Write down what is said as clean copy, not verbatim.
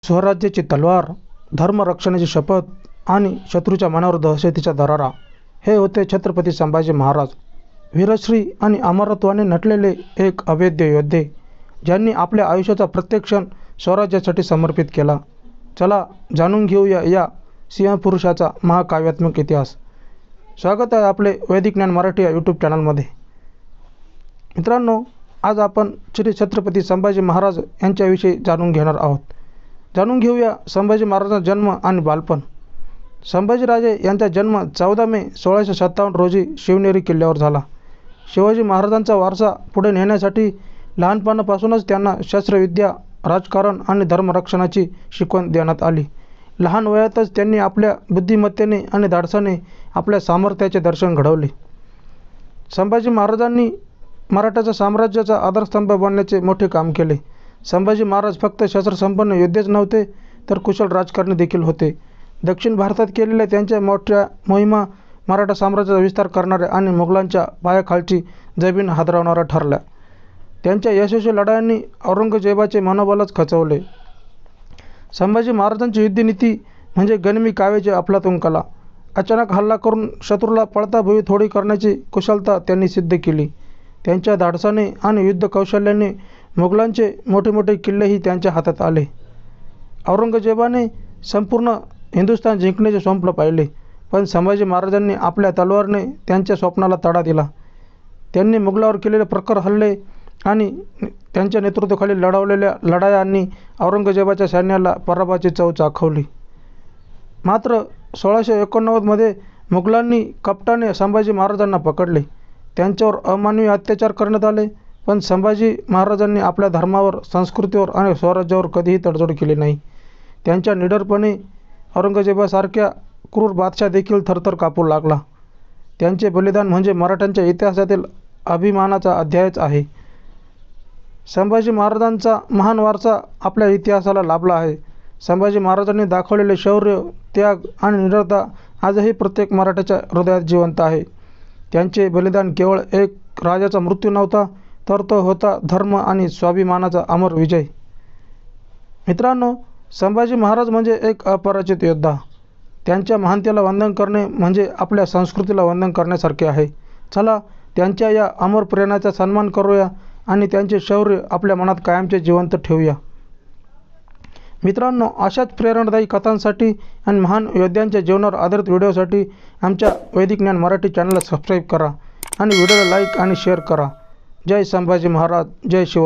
स्वराज्याची तलवार, धर्मरक्षणाची शपथ आणि शत्रूच्या मनावर दहशतीचा दरारा हे होते छत्रपती संभाजी महाराज. वीरश्री आणि अमरत्वाने नटलेले एक अभेद्य योद्धे, ज्यांनी आपल्या आयुष्याचा प्रत्येक क्षण स्वराज्यासाठी समर्पित केला. चला जाणून घेऊया या सिंहपुरुषाचा महाकाव्यात्मक इतिहास. स्वागत आहे आपले वैदिक ज्ञान मराठी या यूट्यूब चॅनलमध्ये. मित्रांनो, आज आपण श्री छत्रपती संभाजी महाराज यांच्याविषयी जाणून घेणार आहोत. जाणून घेऊया संभाजी महाराजांचा जन्म आणि बालपण. संभाजीराजे यांचा जन्म 14 मे 1657 रोजी शिवनेरी किल्ल्यावर झाला. शिवाजी महाराजांचा वारसा पुढे नेण्यासाठी लहानपणापासूनच त्यांना शस्त्रविद्या, राजकारण आणि धर्मरक्षणाची शिकवण देण्यात आली. लहान वयातच त्यांनी आपल्या बुद्धिमत्तेने आणि धाडसाने आपल्या सामर्थ्याचे दर्शन घडवले. संभाजी महाराजांनी मराठा साम्राज्याचा आधारस्तंभ बनण्याचे मोठे काम केले. संभाजी महाराज फक्त शस्त्रसंपन्न योद्धेच नव्हते, तर कुशल राजकारणी देखील होते. दक्षिण भारतात केलेल्या त्यांच्या मोठ्या मोहिमा मराठा साम्राज्याचा विस्तार करणाऱ्या आणि मुघलांच्या पायाखालची जमीन हादरवणाऱ्या ठरल्या. त्यांच्या यशस्वी लढायांनी औरंगजेबाचे मनोबलच खचवले. संभाजी महाराजांची युद्धनीती म्हणजे गनिमी काव्याची अफलातून कला. अचानक हल्ला करून शत्रूला पळता भुई थोडी करण्याची कुशलता त्यांनी सिद्ध केली. त्यांच्या धाडसाने आणि युद्ध कौशल्याने मुघलांचे मोठे मोठे किल्लेही त्यांच्या हातात आले. औरंगजेबाने संपूर्ण हिंदुस्थान जिंकण्याचे स्वप्न पाहिले, पण संभाजी महाराजांनी आपल्या तलवारीने त्यांच्या स्वप्नाला तडा दिला. त्यांनी मुघलावर केलेले प्रखर हल्ले आणि त्यांच्या नेतृत्वाखाली लढवलेल्या लढायांनी औरंगजेबाच्या सैन्याला पराभवाची चव चाखवली. मात्र 1689 मध्ये मुघलांनी कपटाने संभाजी महाराजांना पकडले. त्यांच्यावर अमानवी अत्याचार करण्यात आले, पण संभाजी महाराजांनी आपल्या धर्मावर, संस्कृतीवर आणि स्वराज्यावर कधीही तडजोड केली नाही. त्यांच्या निडरपणे औरंगजेबासारख्या क्रूर बादशाह देखील थरथर कापू लागला. त्यांचे बलिदान म्हणजे मराठ्यांच्या इतिहासातील अभिमानाचा अध्यायच आहे. संभाजी महाराजांचा महान वारसा आपल्या इतिहासाला लाभला आहे. संभाजी महाराजांनी दाखवलेले शौर्य, त्याग आणि निडरता आजही प्रत्येक मराठ्याच्या हृदयात जिवंत आहे. त्यांचे बलिदान केवळ एक राजाचा मृत्यू नव्हता, तर तो होता धर्म आणि स्वाभिमानाचा अमर विजय. मित्रांनो, संभाजी महाराज म्हणजे एक अपराजित योद्धा. त्यांच्या महानतेला वंदन करणे म्हणजे आपल्या संस्कृतीला वंदन करण्यासारखे आहे. चला त्यांच्या या अमर प्रेरणाचा सन्मान करूया आणि त्यांचे शौर्य आपल्या मनात कायमचे जिवंत ठेवूया. मित्रांनो, अशाच प्रेरणादायी कथांसाठी आणि महान योद्ध्यांच्या जीवनावर आधारित व्हिडिओसाठी आमच्या वैदिक ज्ञान मराठी चॅनलला सबस्क्राईब करा आणि व्हिडिओला लाईक आणि शेअर करा. जय संभाजी महाराज, जय शिवराय.